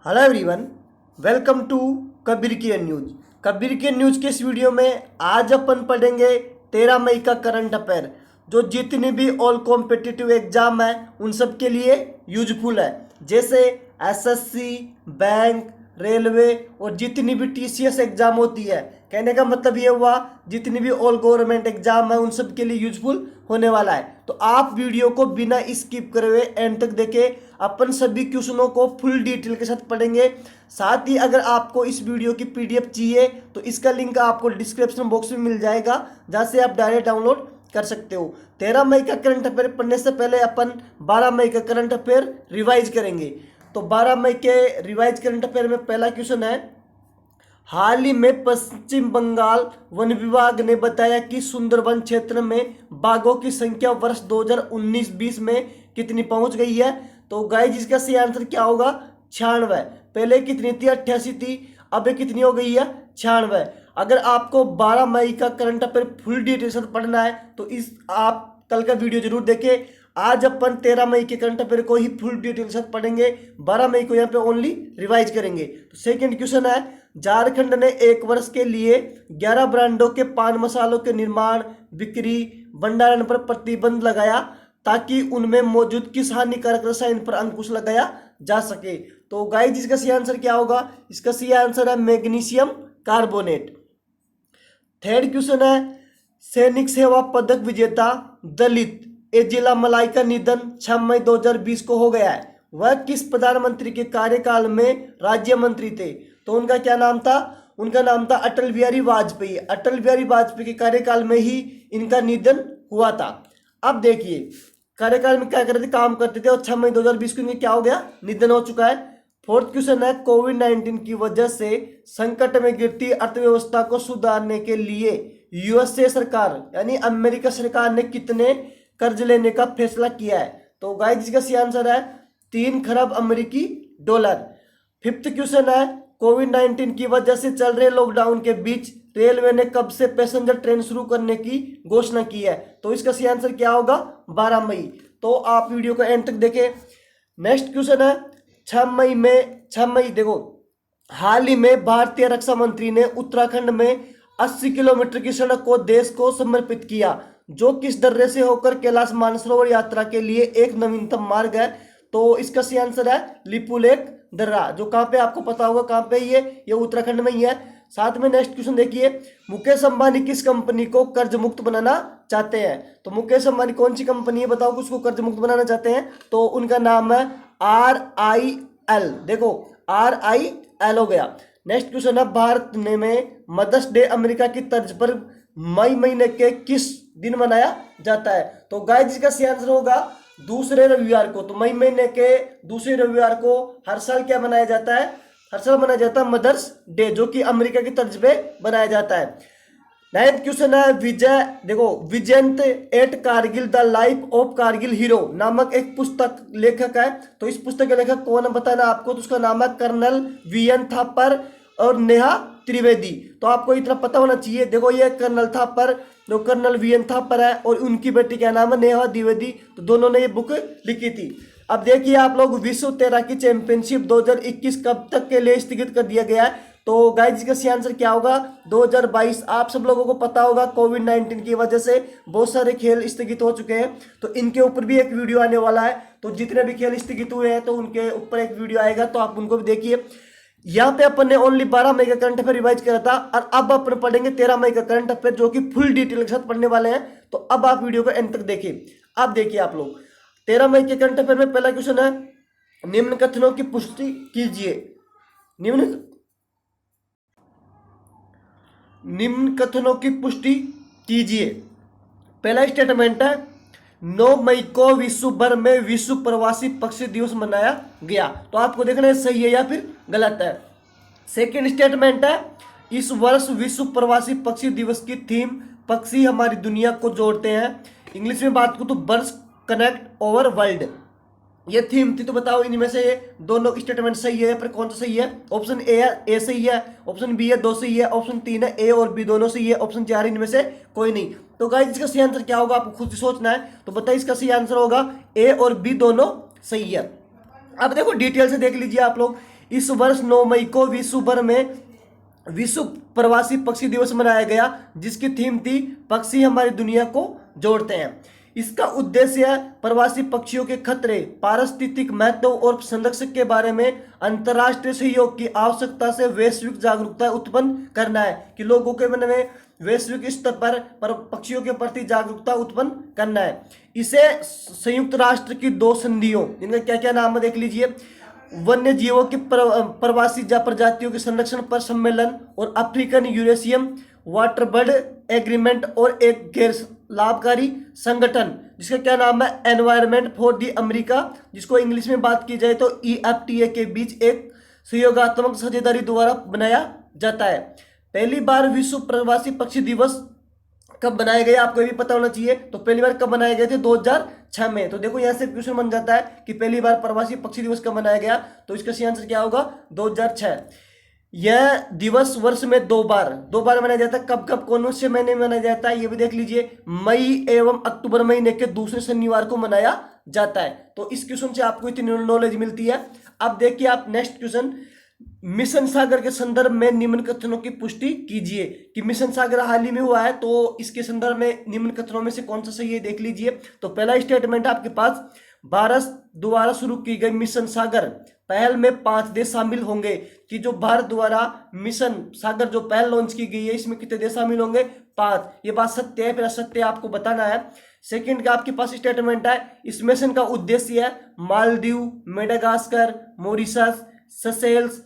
Hello everyone, welcome to Kabir की news. Kabir की news के इस वीडियो में आज अपन पढ़ेंगे 13 मई का करंट अफेयर, जो जितने भी ऑल कॉम्पिटिटिव एग्जाम है उन सब के लिए यूजफुल है। जैसे एसएससी, बैंक, रेलवे और जितनी भी टीसीएस एग्जाम होती है। कहने का मतलब ये हुआ जितनी भी ऑल गवर्नमेंट एग्जाम है उन सब के लिए यूजफुल होने वाला है। तो आप वीडियो को बिना स्किप करे हुए एंड तक देखें। अपन सभी क्वेश्चनों को फुल डिटेल के साथ पढ़ेंगे। साथ ही अगर आपको इस वीडियो की पीडीएफ चाहिए तो इसका लिंक आपको डिस्क्रिप्शन बॉक्स में मिल जाएगा, जहां से आप डायरेक्ट डाउनलोड कर सकते हो। 13 मई का करंट अफेयर पढ़ने से पहले अपन 12 मई का करंट अफेयर रिवाइज करेंगे। तो 12 मई के रिवाइज करंट अफेयर में पहला क्वेश्चन है, हाल ही में पश्चिम बंगाल वन विभाग ने बताया कि सुंदरबन क्षेत्र में बाघों की संख्या वर्ष 2019-20 में कितनी पहुंच गई है। तो गाइस इसका सही आंसर क्या होगा? 96। पहले कितनी थी? 88 थी। अब कितनी हो गई है? 96। अगर आपको 12 मई का करंट अफेयर फुल डिटेल से पढ़ना है तो इस आप कल का वीडियो जरूर देखें। आज अपन 13 मई के करंट अफेयर को ही फुल डिटेल के साथ पढ़ेंगे, 12 मई को यहाँ पे ओनली रिवाइज करेंगे। तो सेकंड क्वेश्चन है, झारखंड ने एक वर्ष के लिए 11 ब्रांडों के पान मसालों के निर्माण, बिक्री, भंडारण पर प्रतिबंध लगाया ताकि उनमें मौजूद किस हानिकारक रसायन पर अंकुश लगाया जा सके। तो गाइस इसका सही आंसर क्या होगा? इसका सही आंसर है मैग्नीशियम कार्बोनेट। थर्ड क्वेश्चन है, सैनिक सेवा पदक विजेता दलित एजिला मलाई का निधन 6 मई 2020 को हो गया है। वह किस प्रधानमंत्री के कार्यकाल में राज्य मंत्री थे? तो उनका क्या नाम था? उनका नाम था अटल बिहारी वाजपेयी। अटल बिहारी वाजपेयी के कार्यकाल में ही इनका निधन हुआ था। अब देखिए कार्यकाल में क्या करते थे, काम करते थे, और 6 मई 2020 को इनका क्या हो गया? निधन हो चुका है। फोर्थ क्वेश्चन है, कोविड-19 की वजह से संकट में गिरती अर्थव्यवस्था को सुधारने के लिए यूएसए सरकार यानी अमेरिका सरकार ने कितने कर्ज लेने का फैसला किया है? तो गाइस जिसका सही आंसर है 3 खरब अमेरिकी डॉलर। फिफ्थ क्वेश्चन है, कोविड-19 की वजह से चल रहे लॉकडाउन के बीच रेलवे ने कब से पैसेंजर ट्रेन शुरू करने की घोषणा की है? तो इसका सही आंसर क्या होगा? 12 मई। तो आप वीडियो को एंड तक देखें। नेक्स्ट क्वेश्चन है, 6 मई देखो, हाल ही में भारतीय रक्षा मंत्री ने उत्तराखंड में 80 किलोमीटर की सड़क को देश को समर्पित किया, जो किस दर्रे से होकर कैलाश मानसरोवर यात्रा के लिए एक नवीनतम मार्ग है। तो इसका सही आंसर है लिपुलेख दर्रा, जो कहाँ पे आपको पता होगा कहाँ पे ये उत्तराखंड में ही है। साथ में नेक्स्ट क्वेश्चन देखिए, मुकेश अंबानी किस कंपनी को कर्ज मुक्त बनाना चाहते हैं? तो मुकेश अंबानी कौन सी कंपनी है बताओ उसको कर्ज मुक्त बनाना चाहते हैं? तो उनका नाम है RIL। देखो RIL हो गया। नेक्स्ट क्वेश्चन है, भारत में मदर्स डे अमेरिका की तर्ज पर मई महीने के किस दिन मनाया जाता है? तो गाइस इसका सही आंसर होगा दूसरे रविवार को। तो मई महीने के दूसरे रविवार को हर साल क्या मनाया जाता है? हर साल मनाया जाता है मदर्स डे, जो कि अमेरिका की तर्ज पे बनाया जाता है। नाइन्थ क्वेश्चन है, Vijyant at Kargil the life of Kargil hero नामक एक पुस्तक लेखक है। तो इस पुस्तक के लेखक कौन है बताना आपको? तो उसका नाम है कर्नल वीएन थापर और नेहा त्रिवेदी। तो आपको इतना पता होना चाहिए। देखो ये कर्नल थापर, जो कर्नल वीएन थापर है, और उनकी बेटी क्या नाम है? नेहा द्विवेदी। तो दोनों ने ये बुक लिखी थी। अब देखिए आप लोग, विश्व तैराकी चैंपियनशिप 2021 कब तक के लिए स्थगित कर दिया गया है? तो गाइस इसका सही आंसर क्या होगा? 2022। आप सब लोगों को पता होगा कोविड-19 की वजह से बहुत सारे खेल स्थगित हो चुके हैं, तो इनके ऊपर भी एक वीडियो आने वाला है। तो जितने भी खेल स्थगित हुए हैं तो उनके ऊपर एक वीडियो आएगा, तो आप उनको भी देखिए। यहाँ पे अपन ने ओनली 12 मई का करंट अफेयर रिवाइज करा था, और अब अपन पढ़ेंगे 13 मई का करंट अफेयर, जो कि फुल डिटेल के साथ पढ़ने वाले हैं। तो अब आप वीडियो को एंड तक देखिए। अब देखिए आप लोग, 13 मई के करंट अफेयर में पहला क्वेश्चन है, निम्न कथनों की पुष्टि कीजिए। निम्न कथनों की पुष्टि कीजिए। पहला स्टेटमेंट है, 9 मई को विश्व भर में विश्व प्रवासी पक्षी दिवस मनाया गया। तो आपको देखना है सही है या फिर गलत है। सेकंड स्टेटमेंट है, इस वर्ष विश्व प्रवासी पक्षी दिवस की थीम पक्षी हमारी दुनिया को जोड़ते हैं। इंग्लिश में बात करूं तो बर्ड्स कनेक्ट ओवर वर्ल्ड, ये थीम थी। तो बताओ इनमें से दोनों स्टेटमेंट सही है, पर कौन सा सही है? ऑप्शन ए सही है, ऑप्शन बी है 2 सही है, ऑप्शन 3 है ए और बी दोनों सही है, ऑप्शन 4 इनमें से कोई नहीं। तो गाइस इसका सही आंसर क्या होगा आपको खुद से सोचना है। तो बताइए इसका सही आंसर होगा ए और बी दोनों सही है। अब देखो डिटेल से देख लीजिए आप लोग। इस वर्ष 9 मई को विश्व भर में विश्व प्रवासी पक्षी दिवस मनाया गया, जिसकी थीम थी पक्षी हमारी दुनिया को जोड़ते हैं। इसका उद्देश्य है प्रवासी पक्षियों के खतरे, पारिस्थितिक महत्व और संरक्षण के बारे में अंतर्राष्ट्रीय सहयोग की आवश्यकता से वैश्विक जागरूकता उत्पन्न करना है, कि लोगों के मन में वैश्विक स्तर पर पक्षियों के प्रति जागरूकता उत्पन्न करना है। इसे संयुक्त राष्ट्र की 2 संधियों, जिनका क्या क्या नाम है देख लीजिए, वन्य जीवों की प्रवासी प्रजातियों के संरक्षण पर सम्मेलन और African Eurasian water bird agreement और एक गैर लाभकारी संगठन जिसका क्या नाम है एनवायरमेंट फॉर दी अमेरिका, जिसको इंग्लिश में बात की जाए तो EFTA के बीच एक सहयोगात्मक साझेदारी द्वारा बनाया जाता है। पहली बार विश्व प्रवासी पक्षी दिवस कब बनाए गए आपको ये भी पता होना चाहिए। तो पहली बार कब बनाए गए थे 2006 में। तो देखो यहाँ से क्वेश्चन बन जाता है कि पहली बार प्रवासी पक्षी दिवस कब मनाया गया, तो इसका सही आंसर क्या होगा 2006। यह दिवस वर्ष में दो बार मनाया जाता है। कब कब कौन से महीने में मनाया जाता है ये भी देख लीजिए, मई एवं अक्टूबर महीने के दूसरे शनिवार को मनाया जाता है। तो इस क्वेश्चन से आपको इतनी नॉलेज मिलती है। अब देखिए आप नेक्स्ट क्वेश्चन, मिशन सागर के संदर्भ में निम्न कथनों की पुष्टि कीजिए, कि मिशन सागर हाल ही में हुआ है, तो इसके संदर्भ में निम्न कथनों में से कौन सा सही है देख लीजिए। तो पहला स्टेटमेंट आपके पास, भारत द्वारा शुरू की गई मिशन सागर पहल में 5 देश शामिल होंगे, कि जो भारत द्वारा मिशन सागर जो पहल लॉन्च की गई है इसमें कितने देश शामिल होंगे 5। ये बात सत्य है फिर असत्य आपको बताना है। सेकंड का आपके पास स्टेटमेंट है, इस मिशन का उद्देश्य है मालदीव, मेडागास्कर, मॉरिशस, सेशेल्स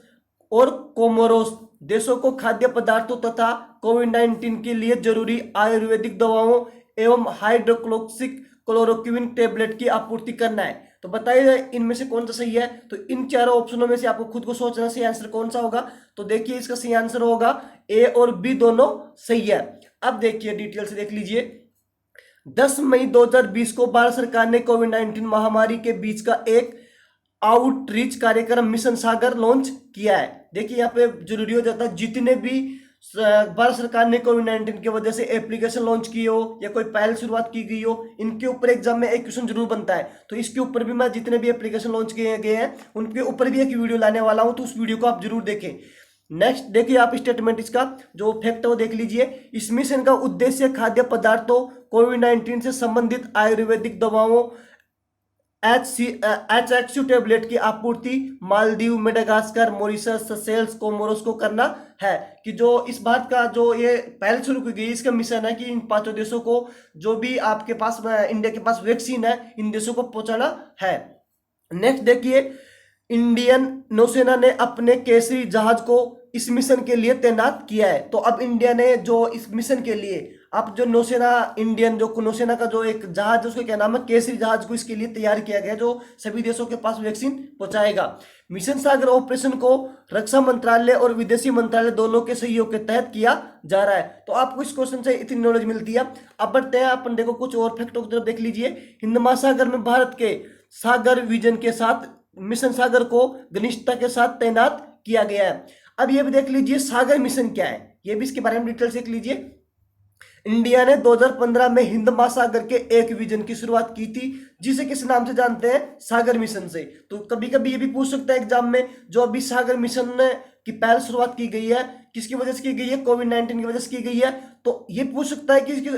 और कोमोरोस देशों को खाद्य पदार्थों तथा कोविड-19 के लिए जरूरी आयुर्वेदिक दवाओं एवं हाइड्रोक्लोक्सिक क्लोरोक्विन टेबलेट की आपूर्ति करना है। तो बताइए इनमें से कौन सा सही है। तो इन चारों ऑप्शनों में से आपको खुद को सोचना सही आंसर कौन सा होगा। तो देखिए इसका सही आंसर होगा ए और बी दोनों सही है। अब देखिए डिटेल से देख लीजिए, 10 मई 2020 को भारत सरकार ने कोविड-19 महामारी के बीच का एक आउटरीच कार्यक्रम मिशन सागर लॉन्च किया है। देखिए यहाँ पे जरूरी हो जाता है जितने भी भारत सरकार ने कोविड-19 की वजह से एप्लीकेशन लॉन्च की हो या कोई पहल शुरुआत की गई हो, इनके ऊपर एग्जाम में एक क्वेश्चन जरूर बनता है। तो इसके ऊपर भी मैं जितने भी एप्लीकेशन लॉन्च किए गए हैं उनके ऊपर भी एक वीडियो लाने वाला हूं, तो उस वीडियो को आप जरूर देखें। नेक्स्ट देखिए आप स्टेटमेंट इसका जो फैक्ट है वो देख लीजिए, इस मिशन का उद्देश्य खाद्य पदार्थों, कोविड-19 से संबंधित आयुर्वेदिक दवाओं, HHQ टेबलेट की आपूर्ति Maldives, Madagascar, Mauritius, Seychelles, Comoros को करना है। कि जो इस बात का जो ये पहल शुरू की गई इसका मिशन है कि इन 5 देशों को जो भी आपके पास इंडिया के पास वैक्सीन है इन देशों को पहुंचाना है। नेक्स्ट देखिए, इंडियन नौसेना ने अपने केसरी जहाज को इस मिशन के लिए तैनात किया है। तो अब इंडिया ने जो इस मिशन के लिए अब जो नौसेना इंडियन जो नौसेना का जो एक जहाज उसका क्या नाम है केसरी जहाज को इसके लिए तैयार किया गया जो सभी देशों के पास वैक्सीन पहुंचाएगा। मिशन सागर ऑपरेशन को रक्षा मंत्रालय और विदेशी मंत्रालय दोनों के सहयोग के तहत किया जा रहा है। तो आपको इस क्वेश्चन से इतनी नॉलेज मिलती है। अब बढ़ते हैं अपन देखो कुछ और फैक्टों की तरफ देख लीजिए। हिंद महासागर में भारत के सागर विजन के साथ मिशन सागर को घनिष्ठता के साथ तैनात किया गया है। अब ये भी देख लीजिए सागर मिशन क्या है, ये भी इसके बारे में डिटेल देख लीजिए। इंडिया ने 2015 में हिंद महासागर के एक विजन की शुरुआत की थी जिसे किस नाम से जानते हैं, सागर मिशन से। तो कभी कभी ये भी पूछ सकता है एग्जाम में, जो अभी सागर मिशन की पहल शुरुआत की गई है किसकी वजह से की गई है, कोविड-19 की वजह से की गई है। तो ये पूछ सकता है कि इसकी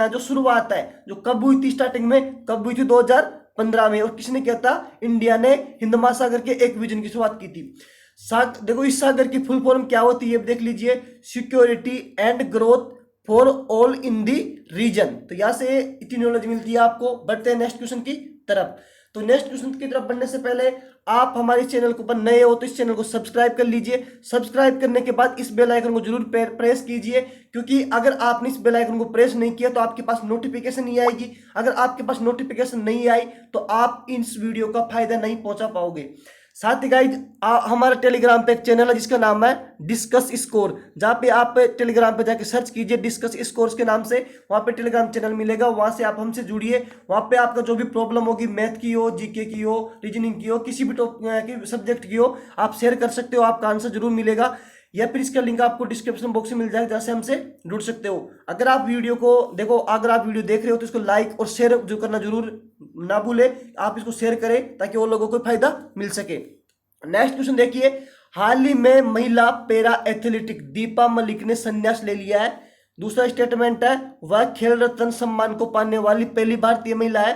जो शुरुआत है जो कब हुई थी, स्टार्टिंग में कब हुई थी 2015 में, और किसने किया था, इंडिया ने हिंद महासागर के एक विजन की शुरुआत की थी। देखो इस सागर की फुल फॉर्म क्या होती है देख लीजिए, security and growth for all in the region. तो यहां से इतनी नॉलेज मिलती है आपको। बढ़ते हैं नेक्स्ट क्वेश्चन की तरफ। तो नेक्स्ट क्वेश्चन की तरफ बढ़ने से पहले आप हमारे चैनल के ऊपर नए हो तो इस चैनल को सब्सक्राइब कर लीजिए। सब्सक्राइब करने के बाद इस बेल आइकन को जरूर प्रेस कीजिए, क्योंकि अगर आपने इस बेल आइकन को प्रेस नहीं किया तो आपके पास नोटिफिकेशन नहीं आएगी। अगर आपके पास नोटिफिकेशन नहीं आई तो आप इस वीडियो का फायदा नहीं पहुंचा पाओगे। साथ ही गाइज हमारा टेलीग्राम पे एक चैनल है जिसका नाम है डिस्कस स्कोर, जहाँ पे आप टेलीग्राम पे जाके सर्च कीजिए डिस्कस स्कोर्स के नाम से, वहाँ पे टेलीग्राम चैनल मिलेगा, वहाँ से आप हमसे जुड़िए। वहाँ पे आपका जो भी प्रॉब्लम होगी, मैथ की हो, जीके की हो, रीजनिंग की हो, किसी भी सब्जेक्ट की हो, आप शेयर कर सकते हो, आपका आंसर जरूर मिलेगा। या फिर इसका लिंक आपको डिस्क्रिप्शन बॉक्स में मिल जाएगा जहाँ से हमसे जुड़ सकते हो। अगर आप वीडियो को देखो, अगर आप वीडियो देख रहे हो तो इसको लाइक और शेयर जो करना जरूर ना भूले, आप इसको शेयर करें ताकि और लोगों को फायदा मिल सके। नेक्स्ट क्वेश्चन देखिए, हाल ही में महिला पैरा एथलेटिक दीपा मलिक ने संन्यास ले लिया है। दूसरा स्टेटमेंट है, वह खेल रत्न सम्मान को पाने वाली पहली भारतीय महिला है।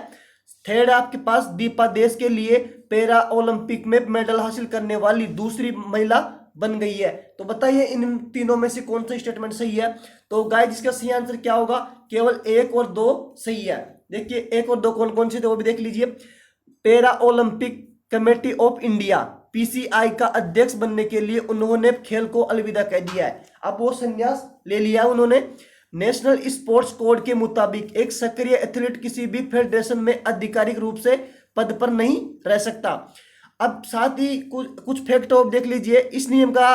थर्ड आपके पास, दीपा देश के लिए पैरा ओलंपिक में मेडल हासिल करने वाली दूसरी महिला बन गई है। तो बताइए इन तीनों में से कौन सा स्टेटमेंट सही है। तो गाइस इसका सही आंसर क्या होगा, केवल 1 और 2 सही है। देखिए 1 और 2 कौन कौन से थे वो भी देख लीजिए। Para Olympic committee of India PCI का अध्यक्ष बनने के लिए उन्होंने खेल को अलविदा कह दिया है। अब वो संन्यास ले लिया उन्होंने। नेशनल स्पोर्ट्स कोड के मुताबिक एक सक्रिय एथलीट किसी भी फेडरेशन में आधिकारिक रूप से पद पर नहीं रह सकता। अब साथ ही कुछ फैक्ट आप देख लीजिए। इस नियम का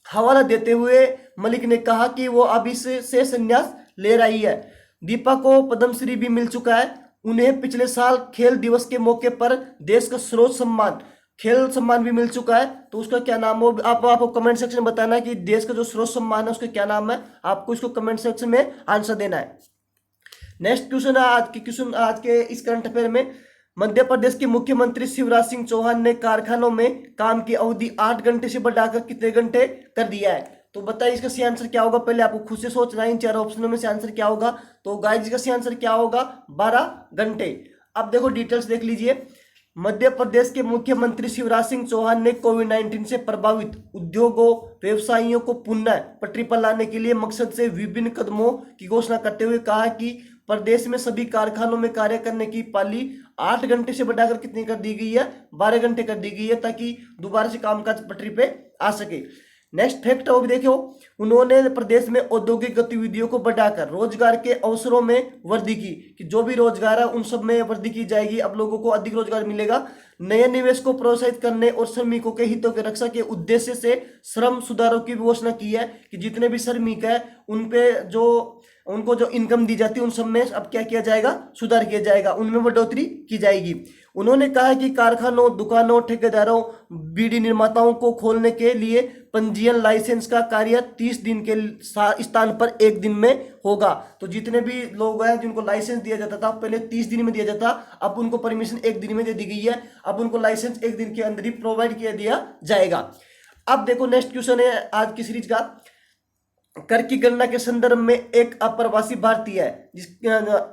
हवाला देते हुए मलिक ने कहा कि वो अब इससे संन्यास ले रही है। दीपा को पद्मश्री भी मिल चुका है। उन्हें पिछले साल खेल दिवस के मौके पर देश का सर्वोच्च सम्मान खेल सम्मान भी मिल चुका है। तो उसका क्या नाम हो, आपको कमेंट सेक्शन में बताना कि देश का जो सर्वोच्च सम्मान है उसका क्या नाम है। आपको इसको कमेंट सेक्शन में आंसर देना है। नेक्स्ट क्वेश्चन है आज के इस करंट अफेयर में, मध्य प्रदेश के मुख्यमंत्री शिवराज सिंह चौहान ने कारखानों में काम की अवधि 8 घंटे से बढ़ाकर कितने घंटे कर दिया है। तो बताइए इसका सही आंसर क्या होगा। पहले आपको खुद से सोचना है इन 4 ऑप्शनों में से आंसर क्या होगा। तो गाइस इसका सही आंसर क्या होगा, 12 घंटे। अब देखो डिटेल्स देख लीजिए। मध्य प्रदेश के मुख्यमंत्री शिवराज सिंह चौहान ने कोविड-19 से प्रभावित उद्योगों व्यवसायियों को पुनः पटरी पर लाने के लिए मकसद से विभिन्न कदमों की घोषणा करते हुए कहा कि प्रदेश में सभी कारखानों में कार्य करने की पाली 8 घंटे से बढ़ाकर कितनी कर दी गई है, 12 घंटे कर दी गई है, ताकि दोबारा से कामकाज पटरी पे आ सके। नेक्स्ट फैक्ट वो भी देखो, उन्होंने प्रदेश में औद्योगिक गतिविधियों को बढ़ाकर रोजगार के अवसरों में वृद्धि की, कि जो भी रोजगार है उन सब में वृद्धि की जाएगी। अब लोगों को अधिक रोजगार मिलेगा। नए निवेश को प्रोत्साहित करने और श्रमिकों के हितों की रक्षा के उद्देश्य से श्रम सुधारों की घोषणा की है, कि जितने भी श्रमिक है उनको जो इनकम दी जाती है उन सब में अब क्या किया जाएगा, सुधार किया जाएगा, उनमें बढ़ोतरी की जाएगी। उन्होंने कहा कि कारखानों, दुकानों, ठेकेदारों, बीड़ी निर्माताओं को खोलने के लिए पंजीयन लाइसेंस का कार्य 30 दिन के स्थान पर 1 दिन में होगा। तो जितने भी लोग हैं जिनको लाइसेंस दिया जाता था पहले 30 दिन में दिया जाता, अब उनको परमिशन 1 दिन में दे दी गई है। अब उनको लाइसेंस 1 दिन के अंदर ही प्रोवाइड किया दिया जाएगा। अब देखो नेक्स्ट क्वेश्चन है आज की सीरीज का, कर की गणना के संदर्भ में एक अप्रवासी भारतीय है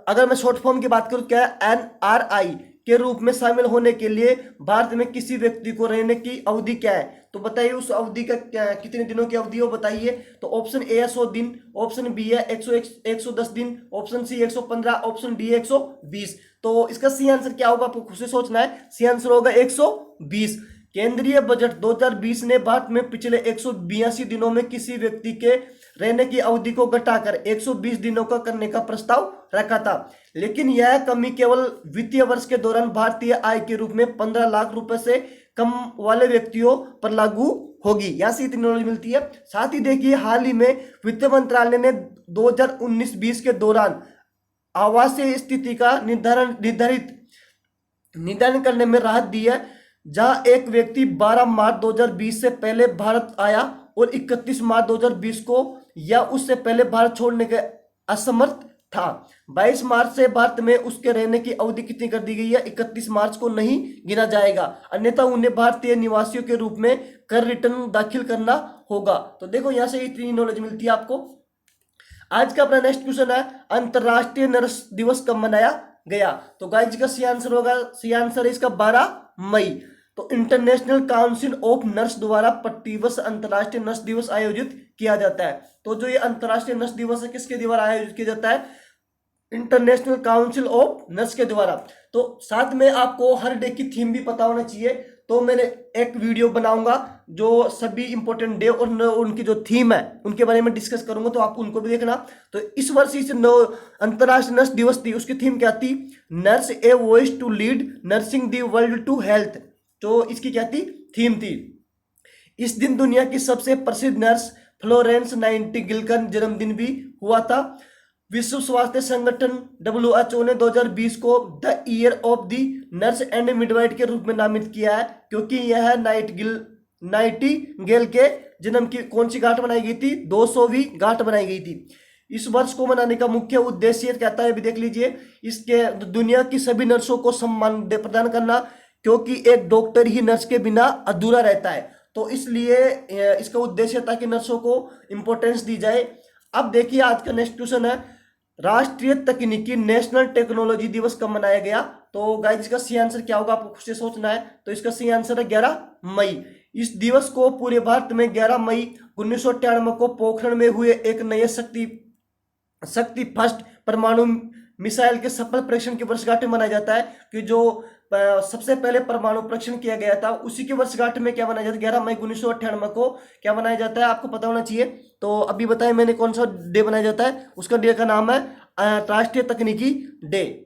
अगर मैं शॉर्ट फॉर्म की बात करूं, क्या है, NRI के रूप में शामिल होने के लिए भारत में किसी व्यक्ति को रहने की अवधि क्या है। तो बताइए उस अवधि का कितने दिनों की अवधि हो, बताइए। तो ऑप्शन ए है 100 दिन, ऑप्शन बी है 110 दिन, ऑप्शन सी 115, ऑप्शन डी 120। तो इसका सी आंसर क्या होगा, आपको खुद से सोचना है। सी आंसर होगा 120। केंद्रीय बजट 2020 ने भारत में पिछले 182 दिनों में किसी व्यक्ति के रहने की अवधि को घटाकर 120 दिनों का करने का प्रस्ताव रखा था, लेकिन यह कमी केवल वित्तीय वर्ष के दौरान भारतीय आय के रूप में 15 लाख रुपए से कम वाले व्यक्तियों पर लागू होगी। यहां से इतनी नॉलेज मिलती है। साथ ही देखिए हाल ही में वित्त मंत्रालय ने 2019-20 के दौरान आवासीय स्थिति का निर्धारण करने में राहत दी है, जहां एक व्यक्ति 12 मार्च 2020 से पहले भारत आया और 31 मार्च 2020 को या उससे पहले भारत छोड़ने के असमर्थ था। 22 मार्च से भारत में उसके रहने की अवधि कितनी कर दी गई है, 31 मार्च को नहीं गिना जाएगा, अन्यथा उन्हें भारतीय निवासियों के रूप में कर रिटर्न दाखिल करना होगा। तो देखो यहां से इतनी नॉलेज मिलती है आपको। आज का अपना नेक्स्ट क्वेश्चन है, अंतरराष्ट्रीय नर्स दिवस कब मनाया गया। तो गाइस का सी आंसर होगा, सी आंसर है इसका 12 मई। तो इंटरनेशनल काउंसिल ऑफ नर्स द्वारा प्रतिवर्ष अंतर्राष्ट्रीय नर्स दिवस आयोजित किया जाता है। तो जो ये अंतर्राष्ट्रीय नर्स दिवस है किसके द्वारा आयोजित किया जाता है, इंटरनेशनल काउंसिल ऑफ नर्स के द्वारा। तो साथ में आपको हर डे की थीम भी पता होना चाहिए। तो मैंने एक वीडियो बनाऊंगा जो सभी इंपॉर्टेंट डे और उनकी जो थीम है उनके बारे में डिस्कस करूंगा, तो आप उनको भी देखना। तो इस वर्ष इस अंतर्राष्ट्रीय नर्स दिवस थी, उसकी थीम क्या थी, nurse a voice to lead nursing the world to health. तो इसकी क्या थी, थीम थी। इस दिन दुनिया की सबसे प्रसिद्ध नर्स फ्लोरेंस नाइटिंगेल का जन्मदिन भी हुआ था। विश्व स्वास्थ्य संगठन WHO ने 2020 को the year of the nurse and midwife के रूप में नामित किया है, क्योंकि यह नाइटिंगेल के जन्म की कौन सी गांठ बनाई गई थी, 200वीं गांठ बनाई गई थी। इस वर्ष को मनाने का मुख्य उद्देश्य कहता है, अभी देख लीजिए, इसके दुनिया की सभी नर्सों को सम्मान प्रदान करना, क्योंकि एक डॉक्टर ही नर्स के बिना अधूरा रहता है। तो इसलिए इसका उद्देश्य था कि नर्सों को इंपॉर्टेंस दी जाए। अब देखिए आज का नेक्स्ट क्वेश्चन है, राष्ट्रीय तकनीकी नेशनल टेक्नोलॉजी दिवस कब मनाया गया? तो गाइस इसका सही आंसर क्या होगा आपको खुद से सोचना है। तो इसका सही आंसर है 11 मई। इस दिवस को पूरे भारत में 11 मई 1998 को पोखरण में हुए एक नए शक्ति फर्स्ट परमाणु मिसाइल के सफल परीक्षण की वर्षगांठ में मनाया जाता है कि जो सबसे पहले परमाणु परीक्षण किया गया था उसी की वर्षगांठ में क्या मनाया जाता है? 11 मई 1998 को क्या मनाया जाता है आपको पता होना चाहिए। तो अभी बताएं मैंने कौन सा डे बनाया जाता है, उसका डे का नाम है राष्ट्रीय तकनीकी डे।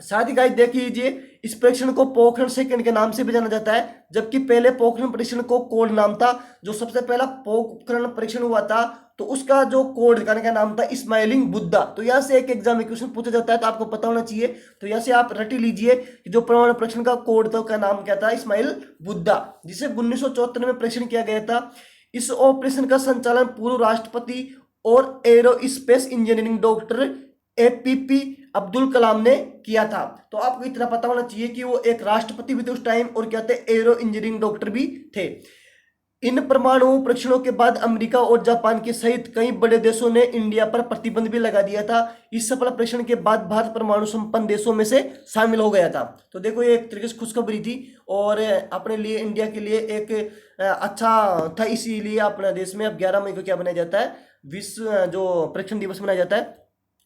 साथ ही गाइस देख लीजिए इस परीक्षण को पोखरण सेकंड के नाम से भी जाना जाता है, जबकि पहले पोखरण परीक्षण को कोड नाम था। जो सबसे पहला पोखरण परीक्षण हुआ था तो उसका जो कोड का नाम था इस्माइलिंग बुद्धा। तो यहाँ से एक एग्जाम में क्वेश्चन पूछा जाता है तो आपको पता होना चाहिए। तो यहाँ से आप रट लीजिए कि जो परमाणु परीक्षण का कोड था का नाम क्या था? इस्माइल बुद्धा, जिसे 1974 में परीक्षण किया गया था। इस ऑपरेशन का संचालन पूर्व राष्ट्रपति और aerospace engineering doctor APP Abdul Kalam ने किया था। तो आपको इतना पता होना चाहिए कि वो एक राष्ट्रपति भी थे उस टाइम और क्या थे? एरो इंजीनियरिंग डॉक्टर भी थे। इन परमाणु परीक्षणों के बाद अमेरिका और जापान के सहित कई बड़े देशों ने इंडिया पर प्रतिबंध भी लगा दिया था। इस सफल परीक्षण के बाद भारत परमाणु संपन्न देशों में से शामिल हो गया था। तो देखो ये एक तरीके से खुशखबरी थी और अपने लिए इंडिया के लिए एक अच्छा था। इसीलिए अपने देश में अब 11 मई को क्या बनाया जाता है? विश्व जो परीक्षण दिवस मनाया जाता है।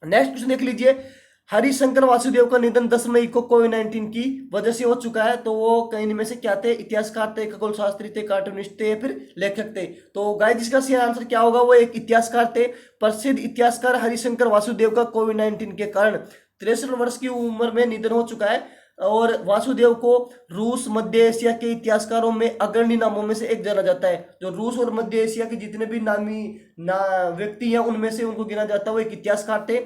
नेक्स्ट क्वेश्चन देख लीजिए, हरिशंकर वासुदेव का निधन 10 मई को कोविड-19 की वजह से हो चुका है। तो वो कई में से क्या थे? इतिहासकार थे, खगोल शास्त्री थे, कार्टूनिस्ट थे या फिर लेखक थे। तो गाइस जिसका सही आंसर क्या होगा? वो एक इतिहासकार थे। प्रसिद्ध इतिहासकार हरिशंकर वासुदेव का कोविड-19 के कारण 63 वर्ष की उम्र में निधन हो चुका है और वासुदेव को रूस मध्य एशिया के इतिहासकारों में अग्रणी नामों में से एक जाना जाता है। जो रूस और मध्य एशिया के जितने भी नामी व्यक्ति हैं उनमें से उनको गिना जाता है, वो एक इतिहासकार थे।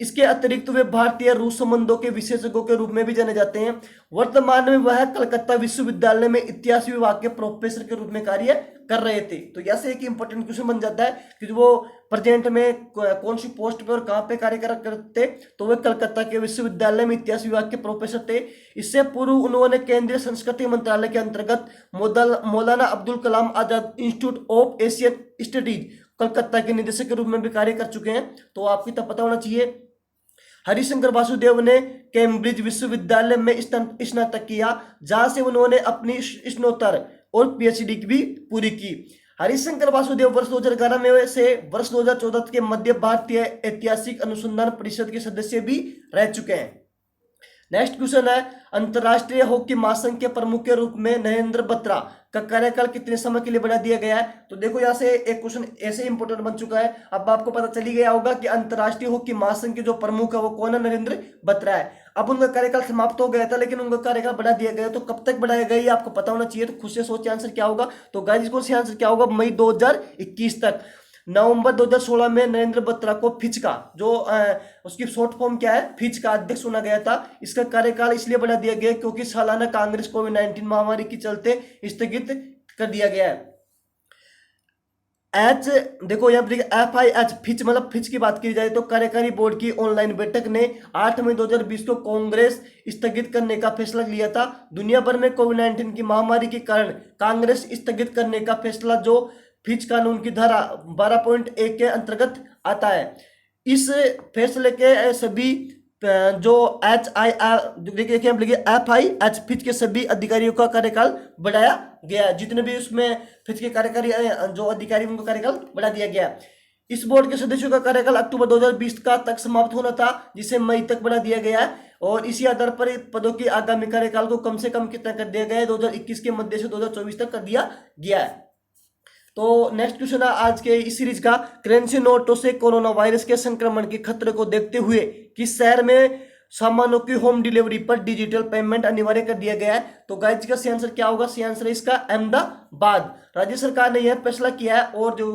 इसके अतिरिक्त वे भारतीय रूस संबंधों के विशेषज्ञों के रूप में भी जाने जाते हैं। वर्तमान में वह कलकत्ता विश्वविद्यालय में इतिहास विभाग के प्रोफेसर के रूप में कार्य कर रहे थे। तो ऐसे एक इंपॉर्टेंट क्वेश्चन बन जाता है कि वो प्रेजेंट में कौन सी पोस्ट पे और कहां पे कार्य करते? तो वे कलकत्ता के विश्वविद्यालय में इतिहास विभाग के प्रोफेसर थे। इससे पूर्व उन्होंने केंद्रीय संस्कृति मंत्रालय के अंतर्गत Maulana Abdul Kalam Azad institute of Asian studies Calcutta के निदेशक के रूप में भी कार्य कर चुके हैं। तो आपको तो पता होना चाहिए। हरिशंकर वासुदेव ने कैम्ब्रिज विश्वविद्यालय में स्नातक किया, जहां से उन्होंने अपनी स्नातक और PhD भी पूरी की। हरिशंकर वासुदेव वर्ष 2011 में से वर्ष 2014 के मध्य भारतीय ऐतिहासिक अनुसंधान परिषद के सदस्य भी रह चुके हैं। नेक्स्ट क्वेश्चन है, अंतरराष्ट्रीय हॉकी महासंघ के प्रमुख के रूप में नरेंद्र बत्रा का कार्यकाल कितने समय के लिए बढ़ा दिया गया है? तो देखो यहाँ से एक क्वेश्चन ऐसे इंपोर्टेंट बन चुका है। अब आपको पता चली गया होगा कि अंतरराष्ट्रीय हॉकी महासंघ के जो प्रमुख है वो कौन है? नरेंद्र बत्रा है। अब उनका कार्यकाल समाप्त हो गया था लेकिन उनका कार्यकाल बढ़ा दिया गया। तो कब तक बढ़ाया गया ये आपको पता होना चाहिए। तो खुद से सोचिए आंसर क्या होगा। तो गाइस इसको आंसर क्या होगा? मई 2021 तक। नवंबर 2016 में नरेंद्र बत्रा को फिच का जो उसकी शॉर्ट फॉर्म क्या है? फिच का अध्यक्ष चुना गया था। इसका कार्यकाल इसलिए बढ़ा दिया गया क्योंकि सालाना कांग्रेस कोविड-19 महामारी के चलते स्थगित कर दिया गया है। देखो यहाँ पर FIH फिच मतलब फिच की बात की जाए तो कार्यकारी बोर्ड की ऑनलाइन बैठक ने 8 मई 2020 को कांग्रेस स्थगित करने का फैसला लिया था। दुनिया भर में कोविड-19 की महामारी के कारण कांग्रेस स्थगित करने का फैसला जो फिच कानून की धारा 12.1 के अंतर्गत आता है। इस फैसले के सभी जो FIH फिच के सभी अधिकारियों का कार्यकाल बढ़ाया गया। जितने भी उसमें फिच के कार्यकारी जो अधिकारी उनका कार्यकाल बढ़ा दिया गया। इस बोर्ड के सदस्यों का कार्यकाल अक्टूबर 2020 का तक समाप्त होना था, जिसे मई तक बढ़ा दिया गया है। और इसी आधार पर पदों के आगामी कार्यकाल को कम से कम कितना कर दिया गया है? 2021 के मध्य से 2024 तक कर दिया गया है। तो नेक्स्ट क्वेश्चन है आज के इस सीरीज का, करेंसी नोटों से कोरोना वायरस के संक्रमण के खतरे को देखते हुए किस शहर में सामानों की होम डिलीवरी पर डिजिटल पेमेंट अनिवार्य कर दिया गया है? तो गाइस का सही आंसर क्या होगा? सही आंसर है इसका अहमदाबाद। राज्य सरकार ने यह फैसला किया है और जो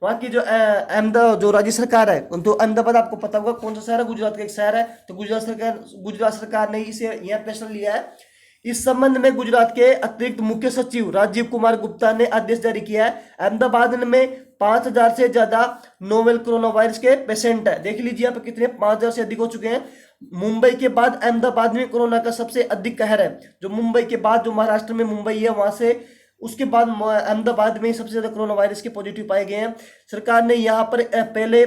वहाँ की जो अहमदाबाद जो राज्य सरकार है तो अहमदाबाद आपको पता होगा कौन सा शहर है? गुजरात का एक शहर है। तो गुजरात सरकार ने इसे यह फैसला लिया है। इस संबंध में गुजरात के अतिरिक्त मुख्य सचिव राजीव कुमार गुप्ता ने आदेश जारी किया है। अहमदाबाद में 5000 से ज्यादा नोवेल कोरोना वायरस के पेशेंट है। देख लीजिए यहाँ पे कितने 5000 से अधिक हो चुके हैं। मुंबई के बाद अहमदाबाद में कोरोना का सबसे अधिक कहर है। जो मुंबई के बाद, जो महाराष्ट्र में मुंबई है वहां से, उसके बाद अहमदाबाद में सबसे ज्यादा कोरोना वायरस के पॉजिटिव पाए गए हैं। सरकार ने यहाँ पर पहले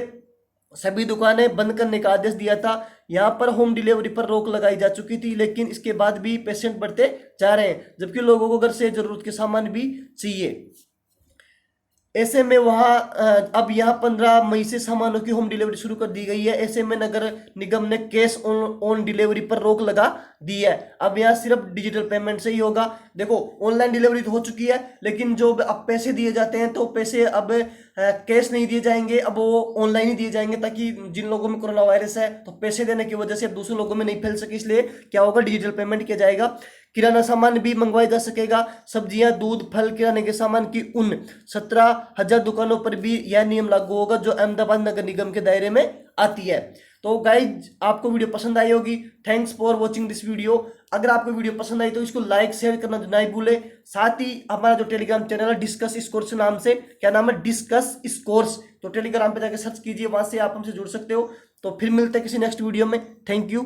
सभी दुकानें बंद करने का आदेश दिया था। यहाँ पर होम डिलीवरी पर रोक लगाई जा चुकी थी, लेकिन इसके बाद भी पेशेंट बढ़ते जा रहे हैं, जबकि लोगों को घर से जरूरत के सामान भी चाहिए। ऐसे में वहाँ अब यहाँ 15 मई से सामानों की होम डिलीवरी शुरू कर दी गई है। ऐसे में नगर निगम ने कैश ऑन डिलीवरी पर रोक लगा दी है। अब यहाँ सिर्फ डिजिटल पेमेंट से ही होगा। देखो, ऑनलाइन डिलीवरी तो हो चुकी है, लेकिन जो अब पैसे दिए जाते हैं तो पैसे अब कैश नहीं दिए जाएंगे, अब वो ऑनलाइन ही दिए जाएंगे, ताकि जिन लोगों में कोरोना वायरस है तो पैसे देने की वजह से अब दूसरे लोगों में नहीं फैल सके, इसलिए क्या होगा, डिजिटल पेमेंट किया जाएगा। किराना सामान भी मंगवाया जा सकेगा। सब्जियां, दूध, फल, किराने के सामान की उन 17,000 दुकानों पर भी यह नियम लागू होगा जो अहमदाबाद नगर निगम के दायरे में आती है। तो गाइज, आपको वीडियो पसंद आई होगी। Thanks for watching this video. अगर आपको वीडियो पसंद आई तो इसको लाइक शेयर करना नहीं भूले। साथ ही हमारा जो टेलीग्राम चैनल है डिस्कस स्कोर्स नाम से, क्या नाम है, डिस्कस स्कोर्स, तो टेलीग्राम पे जाकर सर्च कीजिए, वहां से आप हमसे जुड़ सकते हो। तो फिर मिलते हैं किसी नेक्स्ट वीडियो में। Thank you.